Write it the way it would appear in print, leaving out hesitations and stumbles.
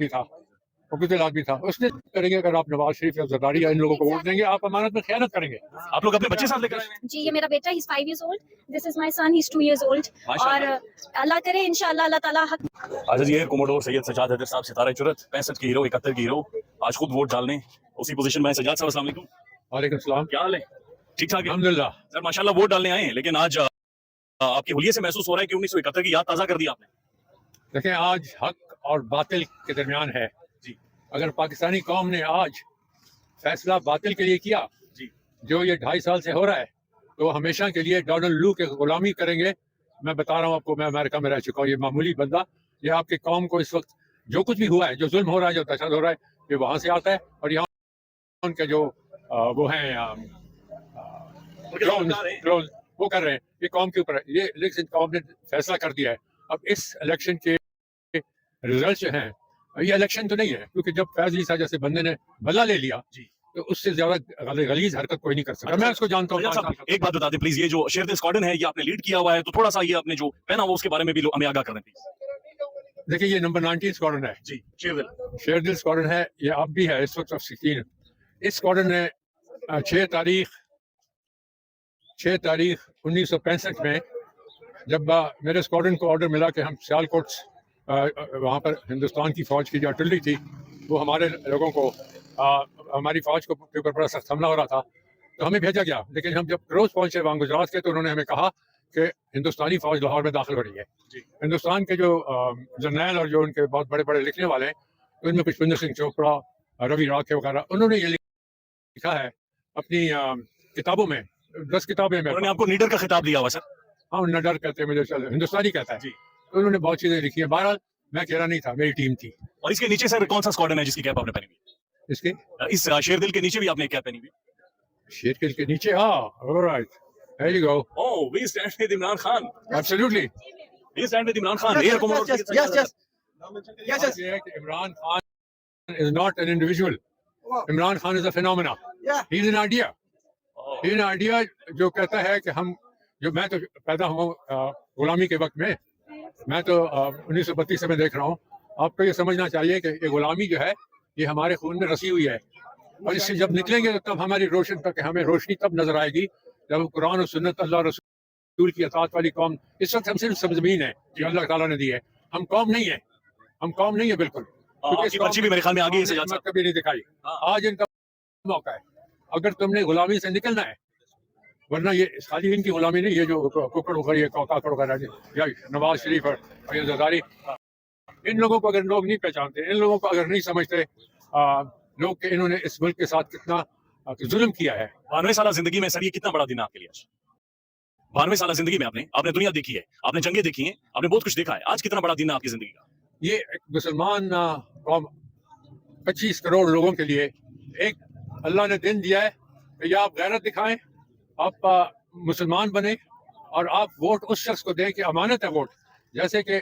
آدمی تھا, وہ بزدل آدمی تھا. اس نے کریں گے اگر آپ نواز شریف یا زرداری یا ان لوگوں کو ووٹ دیں گے, آپ امانت میں خیانت کریں گے. آپ لوگ اپنے بچے ساتھ لے کر آئے ہیں؟ جی یہ میرا بیٹا, he's 5 years old. This is my son, he's 2 years old. اور اللہ کرے انشاءاللہ اللہ تعالیٰ حق. آج یہ کوموڈور سید سجاد حیدر صاحب, ستارہ چرت, 65 کی ہیرو, 71 کی ہیرو, آج خود ووٹ ڈالنے اسی پوزیشن میں. سجاد صاحب السلام علیکم. وعلیکم السلام. کیا حال ہے؟ ٹھیک ٹھاک ہے الحمدللہ. سر ماشاءاللہ ووٹ ڈالنے آئے ہیں, لیکن آج آپ کے حلیے سے محسوس ہو رہا ہے کہ 1971 کی یاد تازہ کر دی آپ نے. دیکھیں آج حق اور باطل کے درمیان ہے. جی. اگر پاکستانی قوم نے آج فیصلہ باطل کے لیے کیا, جی. جو یہ 2.5 سال سے ہو رہا ہے, تو وہ ہمیشہ کے لیے ڈونلڈ لو کے غلامی کریں گے. میں بتا رہا ہوں آپ کو, میں امریکہ میں رہ چکا ہوں. یہ معمولی بندہ, یہ آپ کی قوم کو اس وقت جو کچھ بھی ہوا ہے, جو ظلم ہو رہا ہے, جو تشدد ہو رہا ہے, یہ وہاں سے آتا ہے. اور یہاں ان کے جو وہ ہیں وہ کر رہے ہیں, یہ قوم کے اوپر ہے. یہ لیکن قوم نے فیصلہ کر دیا ہے. اب اس الیکشن کے رزلٹ جو ہیں, یہ الیکشن تو نہیں ہے, کیونکہ جب فیض علی جیسے بندے نے بدلہ لے لیا, جی, تو اس سے زیادہ غلیظ حرکت کوئی نہیں کر سکتا. میں اس کو جانتا ہوں. ایک بات بتا دیں پلیز, یہ جو شیر دل اسکواڈن ہے, یہ آپ نے لیڈ کیا ہوا ہے, تو تھوڑا سا یہ آپ نے جو پہنا ہوا اس کے بارے میں بھی ہمیں آگاہ کر دیں پلیز. دیکھیں یہ نمبر 19 اسکواڈن ہے. جی, شیر دل. شیر دل اسکواڈن ہے, یہ اب بھی ہے اس وقت 16. اس اسکواڈن نے 6 تاریخ 1965 میں جب میرے اسکواڈن کو آرڈر ملا کہ ہم سیالکوٹ وہاں پر ہندوستان کی فوج کی جو آرٹلری تھی, وہ ہمارے لوگوں کو ہماری فوج کو کے اوپر بڑا سخت حملہ ہو رہا تھا, تو ہمیں بھیجا گیا. لیکن ہم جب روز پہنچے وہاں گجرات کے, تو انہوں نے ہمیں کہا کہ ہندوستانی فوج لاہور میں داخل ہو رہی ہے. ہندوستان کے جو جرنیل اور جو ان کے بہت بڑے بڑے لکھنے والے ہیں, ان میں پشپندر سنگھ چوپڑا, روی راکھے وغیرہ, انہوں نے یہ لکھا ہے اپنی کتابوں میں, 10 کتابیں. انہوں نے آپ کو نیڈر کا خطاب دیا ہوا سر؟ ہاں, نڈر کہتے ہیں, مجھے ہندوستانی کہتا ہے. جی. انہوں نے بہت چیزیں لکھی ہیں. بہرحال میں کہہ رہا نہیں تھا, میری ٹیم تھی. اور اس کے نیچے سر کون سا اسکواڈن ہے جس کی کیپ آپ نے پہنی ہوئی؟ اس کے اس شیر دل کے نیچے بھی آپ نے کیپ پہنی ہوئی؟ شیر دل کے نیچے, alright, there you go. Oh, we stand with Imran Khan. Absolutely. We stand with Imran Khan. Air Commodore. Yes. Imran Khan is not an individual. Imran Khan is a phenomena. He is an idea. He is an idea جو کہتا ہے کہ ہم, جو میں تو پیدا ہوں غلامی کے وقت میں, میں تو 1932 سے میں دیکھ رہا ہوں. آپ کو یہ سمجھنا چاہیے کہ یہ غلامی جو ہے, یہ ہمارے خون میں رسی ہوئی ہے, اور اس سے جب نکلیں گے تب ہماری روشن تک ہمیں روشنی تب نظر آئے گی جب قرآن و سنت اللہ رسول کی اطاعت والی قوم. اس وقت ہم صرف سرزمین ہے جو اللہ تعالیٰ نے دی ہے, ہم قوم نہیں ہے. ہم قوم نہیں ہے بالکل. پرچی بھی میرے خیال میں آگے سے کبھی نہیں دکھائی. آج ان کا موقع ہے, اگر تم نے غلامی سے نکلنا ہے, ورنہ یہ خالی ان کی غلامی نہیں, یہ جو ککڑ وغیرہ کاکڑ وغیرہ یا نواز شریف اور یہ زرداری, ان لوگوں کو اگر لوگ نہیں پہچانتے, ان لوگوں کو اگر نہیں سمجھتے لوگ کہ انہوں نے اس ملک کے ساتھ کتنا ظلم کیا ہے. 92 سالہ زندگی میں سر یہ کتنا بڑا دن ہے آپ کے لیے آج؟ 92 سالہ زندگی میں آپ نے دنیا دیکھی ہے, آپ نے جنگیں دیکھی ہیں, آپ نے بہت کچھ دیکھا ہے. آج کتنا بڑا دن ہے آپ کی زندگی کا؟ یہ ایک مسلمان قوم 25 کروڑ لوگوں کے لیے ایک اللہ نے دن دیا ہے کہ یا آپ غیرت دکھائیں, آپ مسلمان بنیں, اور آپ ووٹ اس شخص کو دیں کہ امانت ہے ووٹ. جیسے کہ